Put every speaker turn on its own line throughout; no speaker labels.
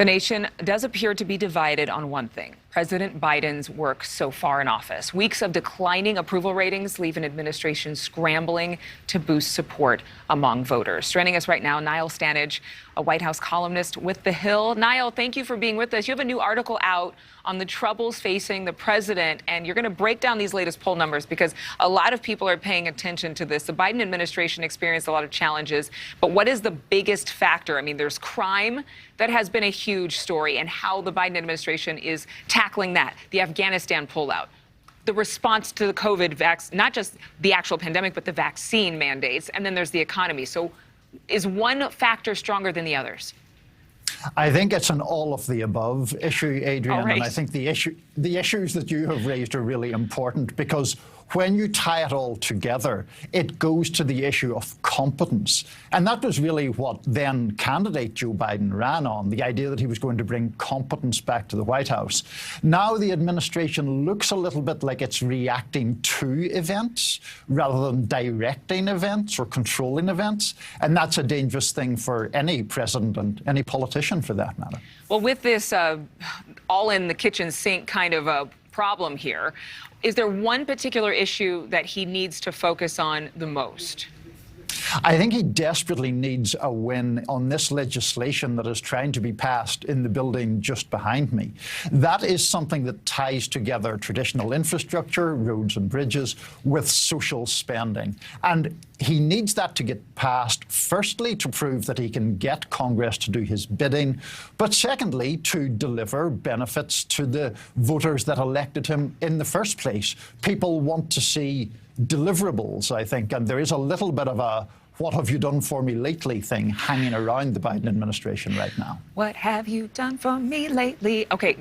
The nation does appear to be divided on one thing: President Biden's work so far in office. Weeks of declining approval ratings leave an administration scrambling to boost support among voters. Joining us right now, Niall Stanage, a White House columnist with The Hill. Niall, thank you for being with us. You have a new article out on the troubles facing the president, and you're going to break down these latest poll numbers because a lot of people are paying attention to this. The Biden administration experienced a lot of challenges, but what is the biggest factor? I mean, there's crime that has been a huge story, and how the Biden administration is tackling that, the Afghanistan pullout, the response to the COVID vaccine, not just the actual pandemic, but the vaccine mandates, and then there's the economy. So is one factor stronger than the others?
I think it's an all of the above issue, Adrienne,
right.
And I think the issues that you have raised are really important, because when you tie it all together, it goes to the issue of competence. And that was really what then candidate Joe Biden ran on, the idea that he was going to bring competence back to the White House. Now the administration looks a little bit like it's reacting to events rather than directing events or controlling events. And that's a dangerous thing for any president and any politician for that matter.
Well, with this all in the kitchen sink kind of a problem here, is there one particular issue that he needs to focus on the most?
I think he desperately needs a win on this legislation that is trying to be passed in the building just behind me. That is something that ties together traditional infrastructure, roads and bridges, with social spending. And he needs that to get passed, firstly, to prove that he can get Congress to do his bidding, but secondly, to deliver benefits to the voters that elected him in the first place. People want to see deliverables, I think, and there is a little bit of a "what have you done for me lately" thing hanging around the Biden administration right now.
What have you done for me lately? Okay,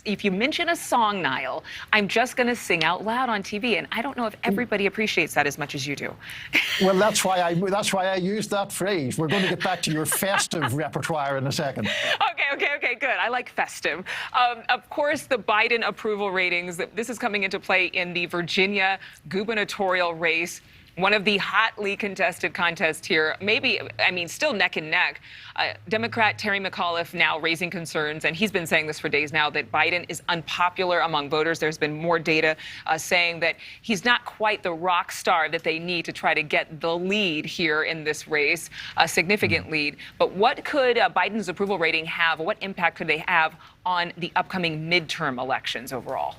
if you mention a song, Niall, I'm just going to sing out loud on TV, and I don't know if everybody appreciates that as much as you do.
Well, that's why I used that phrase. We're going to get back to your festive repertoire in a second.
Okay, good. I like festive. Of course, the Biden approval ratings, this is coming into play in the Virginia gubernatorial race. One of the hotly contested contests here, still neck and neck. Democrat Terry McAuliffe now raising concerns, and he's been saying this for days now, that Biden is unpopular among voters. There's been more data saying that he's not quite the rock star that they need to try to get the lead here in this race, a significant lead. But what could Biden's approval rating have? What impact could they have on the upcoming midterm elections overall?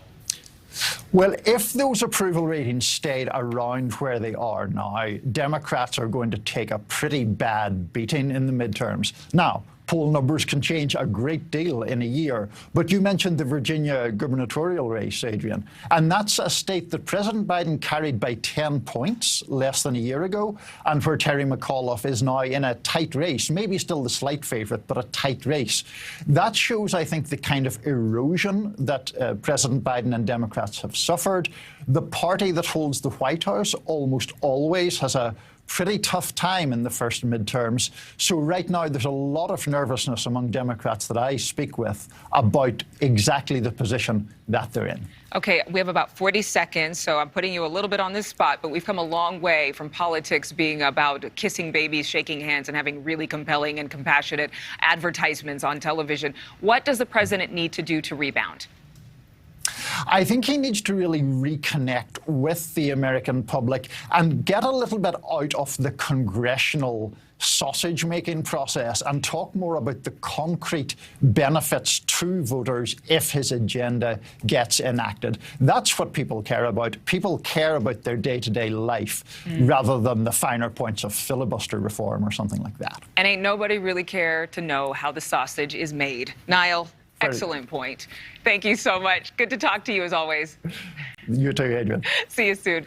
Well, if those approval ratings stayed around where they are now, Democrats are going to take a pretty bad beating in the midterms. Now, poll numbers can change a great deal in a year, but you mentioned the Virginia gubernatorial race, Adrienne, and that's a state that President Biden carried by 10 points less than a year ago, and where Terry McAuliffe is now in a tight race, maybe still the slight favorite, but a tight race. That shows, I think, the kind of erosion that President Biden and Democrats have suffered. The party that holds the White House almost always has a pretty tough time in the first midterms. So right now there's a lot of nervousness among Democrats that I speak with about exactly the position that they're in.
Okay, we have about 40 seconds, so I'm putting you a little bit on this spot, but we've come a long way from politics being about kissing babies, shaking hands, and having really compelling and compassionate advertisements on television. What does the president need to do to rebound?
I think he needs to really reconnect with the American public and get a little bit out of the congressional sausage-making process and talk more about the concrete benefits to voters if his agenda gets enacted. That's what people care about. People care about their day-to-day life rather than the finer points of filibuster reform or something like that.
And ain't nobody really care to know how the sausage is made. Niall, excellent point. Thank you so much. Good to talk to you as always.
You too, Adrienne.
See you soon.